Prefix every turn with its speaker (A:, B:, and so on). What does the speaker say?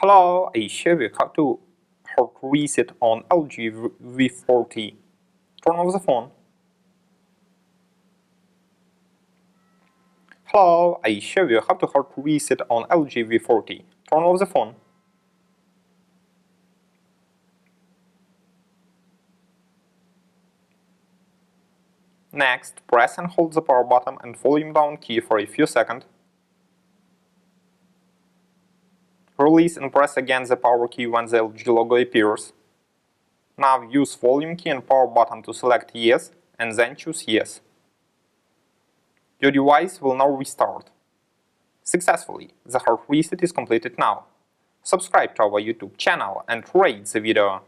A: Hello, I show you how to hard reset on LG V40. Turn off the phone. Hello, I show you how to hard reset on LG V40. Turn off the phone. Next, press and hold the power button and volume down key for a few seconds. Release and press again the power key when the LG logo appears. Now use volume key and power button to select yes and then choose yes. Your device will now restart. Successfully, the hard reset is completed now. Subscribe to our YouTube channel and rate the video.